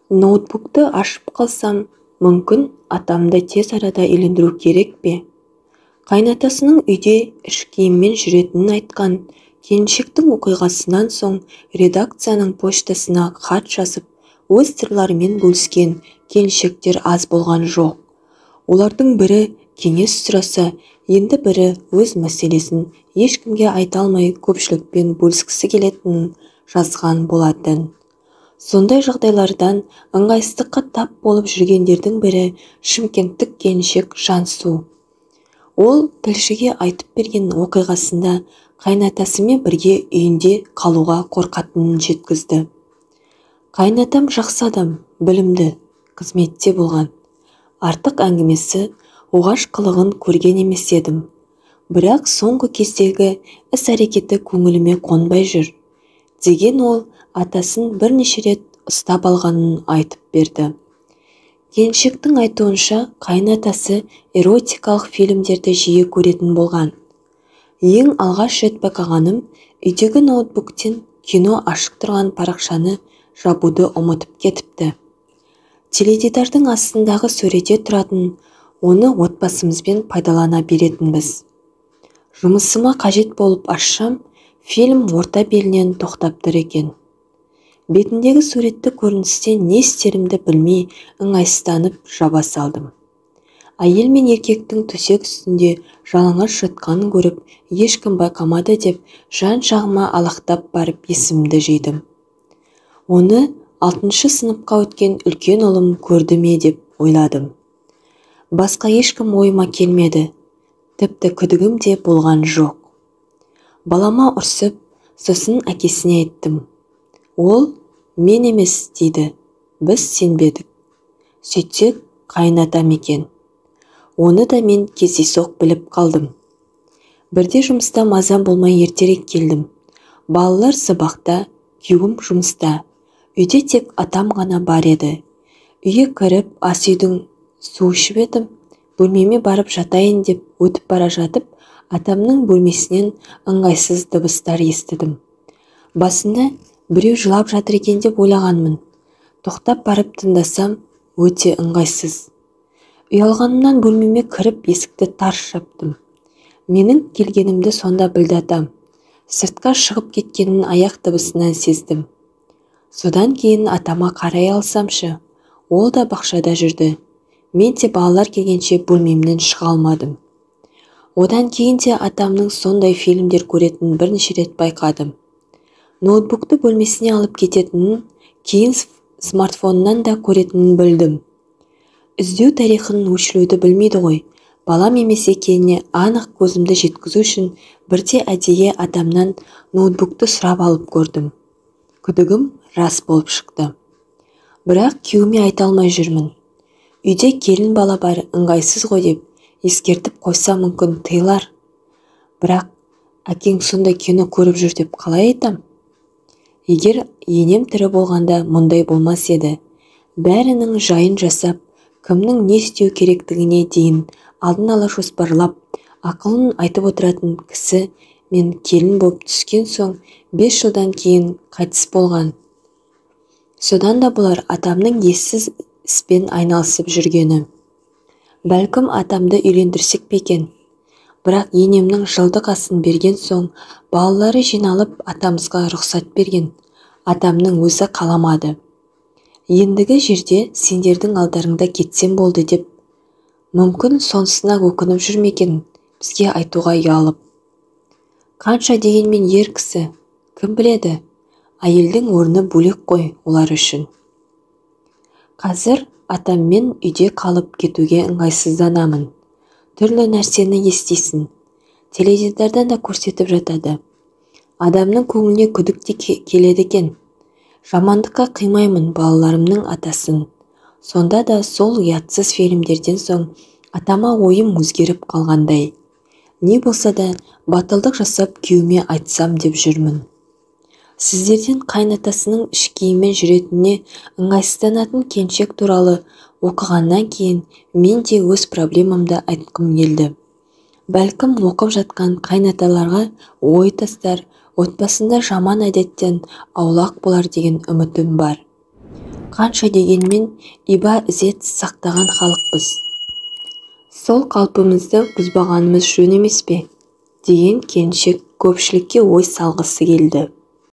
Ноутбукты ашып қалсам, мүмкін атамды тез арада үйлендіру керек пе? Қайнатасының үйде іш киіммен жүретінін айтқан келіншектің оқиғасынан соң редакцияның поштасына хат жазып, өз сырларымен бөліскен келіншектер аз болған жоқ. Олардың бірі кеңес сұраса, енді бірі өз мәселесін ешкімге айта алмай көпшілікпен бөліскісі келетінін жазған болатын. Сондай жағдайлардан ыңғайсыздыққа тап болып жүргендердің бірі шымкенттік келіншек Жансу. Ол тілшіге айтып берген оқиғасында қайнатасымен бірге үйінде қалуға қорқатынын жеткізді. Қайнатам жақсы адам, білімді, қызметте болған. Артық әңгімесі, оғаш қылығын көрген емес едім. Бірақ соңғы кездегі іс-әрекеті көңіліме қонбай жүр, деген ол атасын бірнеше рет ұстап алғанын айтып берді. Келіншектің айтуынша қайнатасы эротикалық фильмдерді жиі көретін болған. Ең алғаш рет байқағаным, үйдегі ноутбуктен кино ашық тұрған парақшаны жабуды ұмытып кетіпті. Теледидардың астындағы сөреде тұратын, оны отбасымызбен пайдалана беретінбіз. Жұмысыма қажет болып ашсам, фильм орта белінен тоқтап тұр екен. Бетіндегі суретті көріністен не істерімді білмей ыңғайсызданып жаба салдым. Әйел мен еркектің төсек үстінде жалаңаш жатқанын көріп, ешкім байқамады деп жан-жағыма алақтап барып есімді жидым. Оны 6-шы сыныпқа өткен үлкен ұлым көрді ме деп ойладым. Басқа ешкім ойыма келмеді, тіпті күдігім де болған жоқ. Балама ұрсып, сосын әкесіне айттым. Ол мен емес дейді, біз сенбедік. Сөйтсек қайнатам екен. Оны да мен кездейсоқ біліп қалдым. Бірде жұмыста мазам болмай ертерек келдім. Балалар сабақта, күйеуім жұмыста. Үйде тек атам ғана бар еді. Үйге кіріп, ас үйдің су ішіп едім. Бөлмеме барып жатайын деп өтіп бара жатып, атамның бөлмесінен ыңғайсыз дыбыстар естідім. Басында біреу жылап жатыр екен деп ойлағанмын. Тоқтап барып тыңдасам, өте ыңғайсыз. Ұялғанымнан бөлмеме кіріп есікті тарс жаптым. Менің келгенімді сонда білді атам. Сыртқа шығып кеткенін аяқ дыбысынан сездім. Содан кейін атама қарай алсамшы, ол да бақшада жүрді. Мен де балалар келгенше бөлмемнен шыға алмадым. Одан кейін де атамның сондай фильмдер көретінін бірнеше рет байқадым. Ноутбукты бөлмесіне алып кететінін, кейін смартфоннан да көретінін білдім. Іздеу тарихын өшіруді білмейді ғой. Балам емес екеніне анық көзімді жеткізу үшін бірде әдейі адамнан ноутбукты сұрап алып көрдім. Күдігім рас болып шықты. Бірақ күйеуіме айта алмай жүрмін. Үйде келін бала бар, ыңғайсыз ғой деп ескертіп қойса мүмкін тыйылар. Бірақ әкең сондай кино көріп жүр деп қалай айтам? Егер енем тірі болғанда мұндай болмас еді. Бәрінің жайын жасап, кімнің не істеу керектігіне дейін алдын ала жоспарлап, ақылын айтып отыратын кісі мен келін болып түскен соң 5 жылдан кейін қайтыс болған. Содан да бұлар атамның ессіз іспен айналысып жүргені. Бәлкім атамды үйлендірсек пе екен. Бірақ енемнің жылдық асын берген соң, балалары жиналып атамызға рұқсат берген. Атамның өзі қаламады. Ендігі жерде сендердің алдарыңда кетсем болды деп. Мүмкін сонысына өкініп жүрмекен, бізге айтуға ұялып. Қанша дегенмен ер кісі, кім біледі? Әйелдің орны бөлек қой олар үшін. Қазір атаммен үйде қалып кетуге ыңғайсызданамын. Түрлі нәрсені естисің. Теледидардан да көрсетіп жатады. Адамның көңіліне күдік те келеді екен. Жамандыққа қимаймын балаларымның атасын. Сонда да сол ұятсыз фильмдерден соң атама ойым өзгеріп қалғандай. Не болса да батылдық жасап күйеуіме айтсам деп жүрмін. Сіздерден қайнатасының іш киіммен жүретініне ыңғайсызданатын келіншек туралы оқығаннан кейін мен де өз проблемамды айтқым келді. Бәлкім оқып жатқан қайнаталарға ой тастар, отбасында жаман әдеттен аулақ болар деген үмітім бар. Қанша дегенмен иба ізет сақтаған халықпыз. Сол қалпымызды бұзбағанымыз жөн емес пе? Деген келіншек көпшілікке ой салғысы келді.